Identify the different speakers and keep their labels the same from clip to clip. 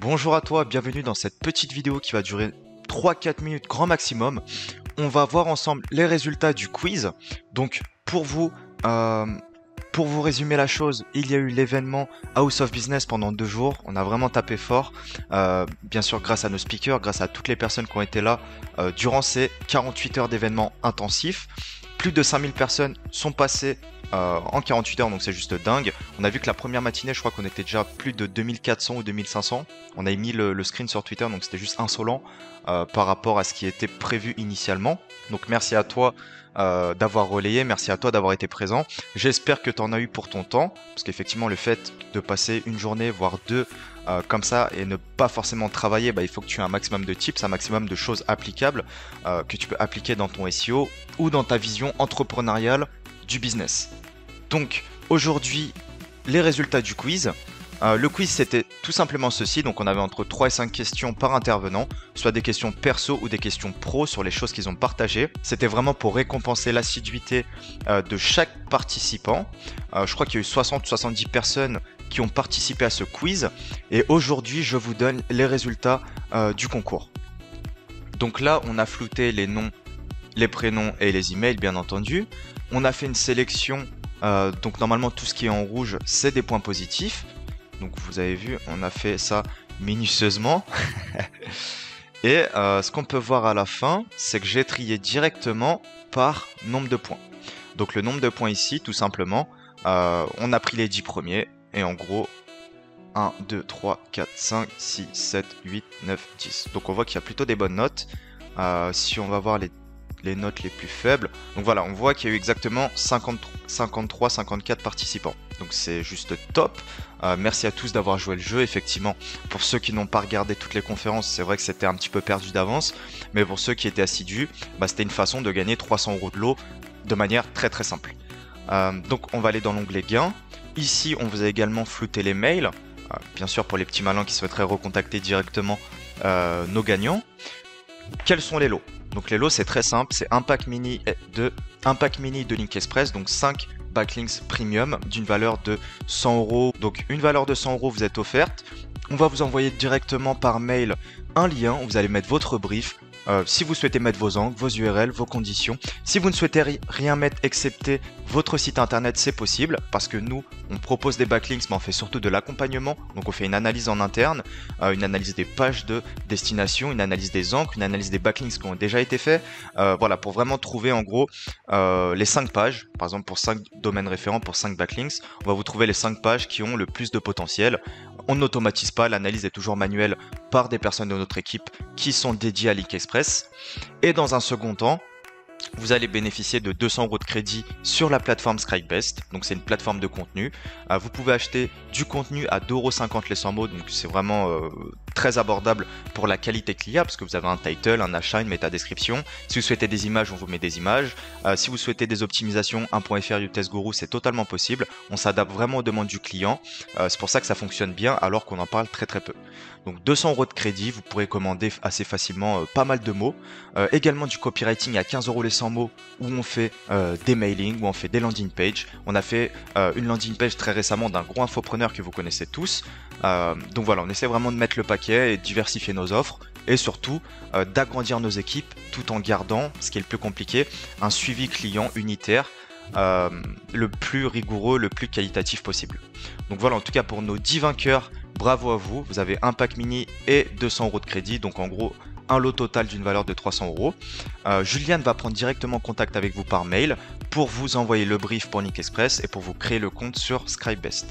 Speaker 1: Bonjour à toi, bienvenue dans cette petite vidéo qui va durer 3-4 minutes grand maximum. On va voir ensemble les résultats du quiz. Donc euh, pour vous résumer la chose, il y a eu l'événement House of Business pendant 2 jours. On a vraiment tapé fort, bien sûr grâce à nos speakers, grâce à toutes les personnes qui ont été là durant ces 48 heures d'événements intensifs. Plus de 5000 personnes sont passées en 48 heures, donc c'est juste dingue. On a vu que la première matinée, je crois qu'on était déjà plus de 2400 ou 2500. On a mis le screen sur Twitter, donc c'était juste insolent par rapport à ce qui était prévu initialement. Donc merci à toi d'avoir relayé, merci à toi d'avoir été présent. J'espère que tu en as eu pour ton temps, parce qu'effectivement le fait de passer une journée, voire deux, comme ça, et ne pas forcément travailler, il faut que tu aies un maximum de tips, un maximum de choses applicables que tu peux appliquer dans ton SEO ou dans ta vision entrepreneuriale du business. Donc aujourd'hui, les résultats du quiz. Le quiz c'était tout simplement ceci, donc on avait entre 3 et 5 questions par intervenant, soit des questions perso ou des questions pro sur les choses qu'ils ont partagées. C'était vraiment pour récompenser l'assiduité de chaque participant. Je crois qu'il y a eu 60 ou 70 personnes qui ont participé à ce quiz, et aujourd'hui je vous donne les résultats du concours. Donc là on a flouté les noms, les prénoms et les emails bien entendu. On a fait une sélection, donc normalement tout ce qui est en rouge c'est des points positifs. Donc vous avez vu, on a fait ça minutieusement. Et ce qu'on peut voir à la fin, c'est que j'ai trié directement par nombre de points. Donc le nombre de points ici, tout simplement, on a pris les 10 premiers. Et en gros, 1, 2, 3, 4, 5, 6, 7, 8, 9, 10. Donc on voit qu'il y a plutôt des bonnes notes. Si on va voir les notes les plus faibles. Donc voilà, on voit qu'il y a eu exactement 53-54 participants. Donc c'est juste top. Merci à tous d'avoir joué le jeu. Effectivement, pour ceux qui n'ont pas regardé toutes les conférences, c'est vrai que c'était un petit peu perdu d'avance. Mais pour ceux qui étaient assidus, c'était une façon de gagner 300 € de lot de manière très très simple. Donc on va aller dans l'onglet gains. Ici, on vous a également flouté les mails. Bien sûr, pour les petits malins qui souhaiteraient recontacter directement nos gagnants. Quels sont les lots? Donc les lots c'est très simple, c'est un pack mini de Link Express, donc 5 backlinks premium d'une valeur de 100 €. Donc une valeur de 100 € vous est offerte. On va vous envoyer directement par mail un lien où vous allez mettre votre brief. Si vous souhaitez mettre vos angles, vos URL, vos conditions. Si vous ne souhaitez rien mettre excepté votre site internet, c'est possible parce que nous, on propose des backlinks, mais on fait surtout de l'accompagnement. Donc on fait une analyse en interne, une analyse des pages de destination, une analyse des angles, une analyse des backlinks qui ont déjà été faits. Voilà, pour vraiment trouver en gros les 5 pages, par exemple pour 5 domaines référents, pour 5 backlinks, on va vous trouver les 5 pages qui ont le plus de potentiel. On n'automatise pas, l'analyse est toujours manuelle par des personnes de notre équipe qui sont dédiées à Link Express. Et dans un second temps, vous allez bénéficier de 200 € de crédit sur la plateforme Scribebest. Donc c'est une plateforme de contenu. Vous pouvez acheter du contenu à 2,50 € les 100 mots. Donc c'est vraiment très abordable pour la qualité qu'il y a parce que vous avez un title, un achat, une métadescription. Si vous souhaitez des images, on vous met des images. Si vous souhaitez des optimisations, 1.fr, Utest Guru, c'est totalement possible. On s'adapte vraiment aux demandes du client. C'est pour ça que ça fonctionne bien alors qu'on en parle très très peu. Donc 200 € de crédit, vous pourrez commander assez facilement pas mal de mots. Également du copywriting à 15 € les 100 mots où on fait des mailings, où on fait des landing pages. On a fait une landing page très récemment d'un gros infopreneur que vous connaissez tous. Donc voilà, on essaie vraiment de mettre le paquet et de diversifier nos offres et surtout d'agrandir nos équipes tout en gardant, ce qui est le plus compliqué, un suivi client unitaire le plus rigoureux, le plus qualitatif possible. Donc voilà, en tout cas pour nos 10 vainqueurs, bravo à vous. Vous avez un pack mini et 200 € de crédit, donc en gros un lot total d'une valeur de 300 €. Juliane va prendre directement contact avec vous par mail pour vous envoyer le brief pour Link Express et pour vous créer le compte sur Scribebest.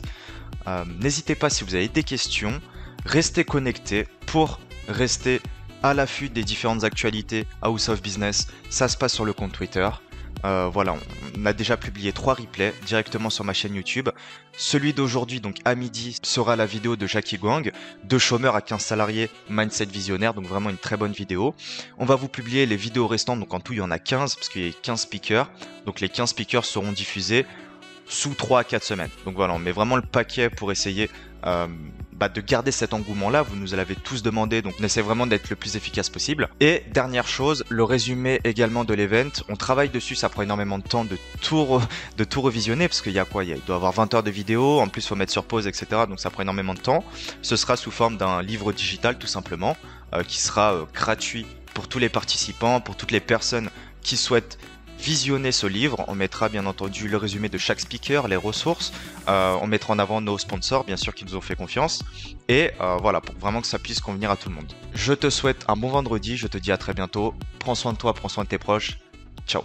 Speaker 1: N'hésitez pas si vous avez des questions, restez connectés pour rester à l'affût des différentes actualités House of Business. Ça se passe sur le compte Twitter. Voilà, on a déjà publié 3 replays directement sur ma chaîne YouTube. Celui d'aujourd'hui, donc à midi, sera la vidéo de Jackie Guang, de chômeur à 15 salariés, mindset visionnaire, donc vraiment une très bonne vidéo. On va vous publier les vidéos restantes, donc en tout il y en a 15, parce qu'il y a 15 speakers. Donc les 15 speakers seront diffusés sous 3 à 4 semaines. Donc voilà, on met vraiment le paquet pour essayer de garder cet engouement-là. Vous nous l'avez tous demandé, donc on essaie vraiment d'être le plus efficace possible. Et dernière chose, le résumé également de l'event. On travaille dessus, ça prend énormément de temps de tout revisionner, parce qu'il y a quoi? Il doit y avoir 20 heures de vidéo, en plus il faut mettre sur pause, etc. Donc ça prend énormément de temps. Ce sera sous forme d'un livre digital tout simplement, qui sera gratuit pour tous les participants, pour toutes les personnes qui souhaitent visionner ce livre. On mettra bien entendu le résumé de chaque speaker, les ressources, on mettra en avant nos sponsors bien sûr qui nous ont fait confiance, et voilà, pour vraiment que ça puisse convenir à tout le monde. Je te souhaite un bon vendredi, je te dis à très bientôt, prends soin de toi, prends soin de tes proches, ciao.